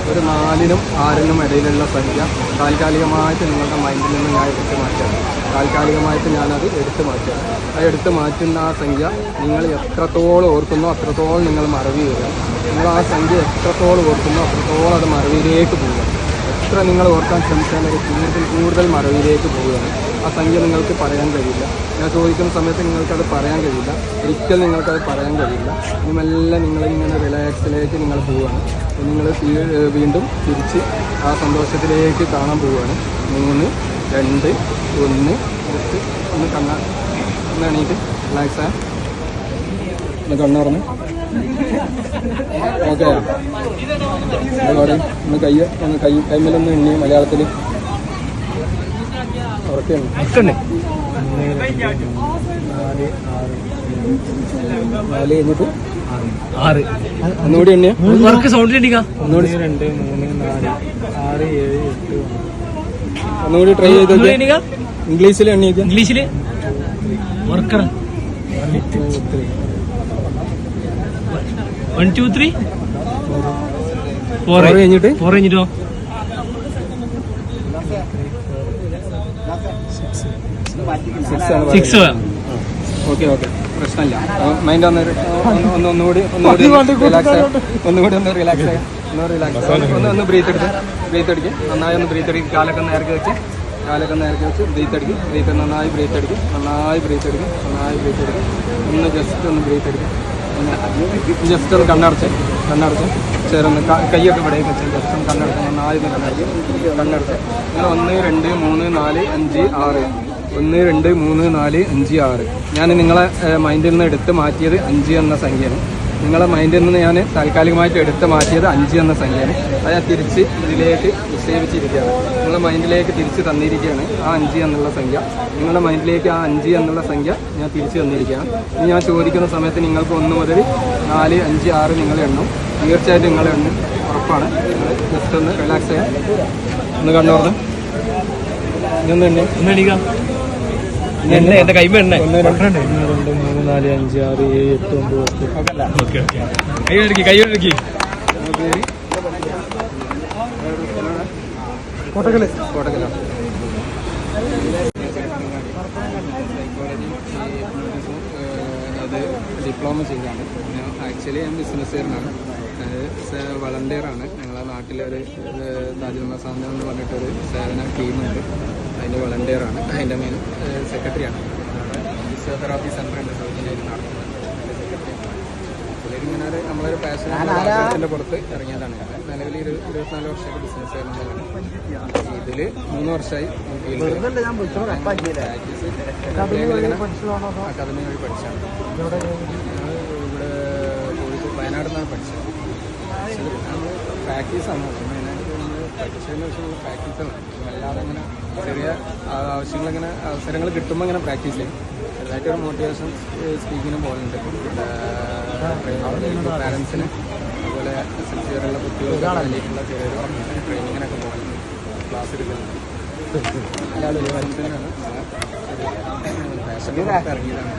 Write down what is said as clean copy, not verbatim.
ഒരു 4-നും 6-നും ഇടയിലുള്ള സംഖ്യ താൽക്കാലികമായിട്ട് നിങ്ങളുടെ മൈൻഡിൽ നിന്ന് ഞാൻ എടുത്ത് മാറ്റാം. താൽക്കാലികമായിട്ട് ഞാനത് എടുത്ത് മാറ്റാം. ആ എടുത്ത് മാറ്റുന്ന ആ സംഖ്യ നിങ്ങൾ എത്രത്തോളം ഓർക്കുന്നോ അത്രത്തോളം നിങ്ങൾ മറവി വരും. നിങ്ങൾ ആ സംഖ്യ എത്രത്തോളം ഓർക്കുന്നോ അത്രത്തോളം അത് മറവിയിലേക്ക് പോകുക. എത്ര നിങ്ങൾ ഓർക്കാൻ ശ്രമിച്ചാൽ അത് കൂടുതൽ മറവിയിലേക്ക് പോവുകയാണ്. ആ സംഖ്യ നിങ്ങൾക്ക് പറയാൻ കഴിയില്ല. ഞാൻ ചോദിക്കുന്ന സമയത്ത് നിങ്ങൾക്കത് പറയാൻ കഴിയില്ല. ഒരിക്കലും നിങ്ങൾക്കത് പറയാൻ കഴിയില്ല. ഇനി മെല്ലെ നിങ്ങളിങ്ങനെ റിലാക്സിലേക്ക് നിങ്ങൾ പോവുകയാണ്. നിങ്ങൾ വീണ്ടും തിരിച്ച് ആ സന്തോഷത്തിലേക്ക് കാണാൻ പോവുകയാണ്. 3, 2, 1 ഒന്ന് എണീറ്റ് റിലാക്സ് ആയ ഒന്ന് കണ്ണുറന്ന് ഓക്കെ. ഒരുപാട് ഒന്ന് കൈമേലൊന്ന് എണ്ണി മലയാളത്തിൽ ഉറക്കണ്ട് 4 കഴിഞ്ഞിട്ട് 6 ഒന്നുകൂടി എണ്ണിയ സൗണ്ട് ഒന്നുകൂടി 2, 3, 4, 6, 7, 8 ഒന്നുകൂടി ട്രൈ ചെയ്ത് ഇംഗ്ലീഷിൽ എണ്ണിക്കുക. ഇംഗ്ലീഷിൽ 1, 2, 3 4 കഴിഞ്ഞിട്ടോ 6. ഓക്കെ പ്രശ്നമില്ല. മൈൻഡ് ഒന്നുകൂടി റിലാക്സ് ആയി ഒന്ന് ബ്രീത്ത് എടുക്കുക. നന്നായി ഒന്ന് ബ്രീത്ത് എടുക്കുക. കാലൊക്കെ നേരത്തെ വെച്ച് ബ്രീത്ത് എടുക്കുക. നന്നായി ബ്രീത്ത് എടുക്കുക. ഒന്ന് ജസ്റ്റ് ഒന്ന് ബ്രീത്ത് എടുക്കുക. ജസ്റ്റ് ഒന്ന് കണ്ണടച്ച് ചേർന്ന് കൈയൊക്കെ ഇവിടെ വെച്ച് ജസ്റ്റ് ഒന്ന് കണ്ണടച്ച് നന്നായി കണ്ണടച്ച് ഇങ്ങനെ 1, 2, 3, 4, 5, 6 1, 2, 3, 4, 5, 6 ഞാൻ നിങ്ങളെ മൈൻഡിൽ നിന്ന് എടുത്ത് മാറ്റിയത് 5 എന്ന സംഖ്യയാണ്. നിങ്ങളെ മൈൻഡിൽ നിന്ന് ഞാൻ താൽക്കാലികമായിട്ട് എടുത്ത് മാറ്റിയത് 5 എന്ന സംഖ്യയാണ്. അത് ഞാൻ തിരിച്ച് ഇതിലേക്ക് നിക്ഷേപിച്ചിരിക്കുകയാണ്. നിങ്ങളുടെ മൈൻഡിലേക്ക് തിരിച്ച് തന്നിരിക്കുകയാണ് ആ 5 എന്നുള്ള സംഖ്യ. നിങ്ങളുടെ മൈൻഡിലേക്ക് ആ 5 എന്നുള്ള സംഖ്യ ഞാൻ തിരിച്ച് തന്നിരിക്കുകയാണ്. ഇനി ഞാൻ ചോദിക്കുന്ന സമയത്ത് നിങ്ങൾക്ക് 1 മുതൽ 4, 5, 6 നിങ്ങൾ എണ്ണും. തീർച്ചയായിട്ടും നിങ്ങൾ എണ്ണും, ഉറപ്പാണ്. ജസ്റ്റ് ഒന്ന് റിലാക്സ് ചെയ്യാം. ഒന്ന് കണ്ണോർന്ന് ഇതൊന്ന് എണ്ണിക്കാം. എന്റെ കൈമ 1, 2, 3, 4, 5, 6, 7, 8, 9 കൈയൊടുക്കി കോട്ടക്കല അത് ഡിപ്ലോമ ചെയ്താണ്. ആക്ച്വലി ഞാൻ ബിസിനസ്സുകാരനാണ്. വളണ്ടിയറാണ്. ഞങ്ങളെ നാട്ടിലൊരു താജുൽ മസാന്ദം എന്ന് പറഞ്ഞിട്ടൊരു സേവന ടീമുണ്ട്. അതിൻ്റെ വളണ്ടിയറാണ്. അതിൻ്റെ മെയിൻ സെക്രട്ടറിയാണ്. ഫിസിയോതെറാപ്പി സെൻ്റർ ഉണ്ട് സൗത്ത് ഇന്ത്യയിൽ നടത്തുന്നത്. അതിൻ്റെ സെക്രട്ടറി ഇങ്ങനെ നമ്മളൊരു പാഷൻ്റെ പുറത്ത് ഇറങ്ങിയതാണ്. നിലവിൽ 24 വർഷമായിട്ട് ബിസിനസ് ചെയ്യുന്നതാണ്. ഇതിൽ 3 വർഷമായി അക്കാദമി വഴി പഠിച്ചാണ്. ഇവിടെ കോഴിക്കോട് വയനാട് നിന്നാണ് പഠിച്ചത്. നമ്മൾ പ്രാക്ടീസാണ് മെയിനായിട്ട് നമ്മൾ പഠിച്ചതിന് ശേഷമുള്ള പ്രാക്ടീസാണ്. അല്ലാതെ അങ്ങനെ ചെറിയ ആവശ്യങ്ങളിങ്ങനെ അവസരങ്ങൾ കിട്ടുമ്പോൾ ഇങ്ങനെ പ്രാക്ടീസ് ചെയ്യും. ചെറുതായിട്ടൊരു മോട്ടിവേഷൻ സ്പീക്കിനും പോകുന്നുണ്ട്. പാരൻസിന് അതുപോലെ SLC വരെയുള്ള കുട്ടികൾക്ക് വേണ്ടിയിട്ടുള്ള ചെറിയൊരു ട്രെയിനിങ്ങിനൊക്കെ പോകുന്നുണ്ട്. ക്ലാസ് എടുക്കുന്നുണ്ട്. അല്ലാതെ ഒരു മനുഷ്യനാണ് ഫാഷൻ ഇറങ്ങിയതാണ്.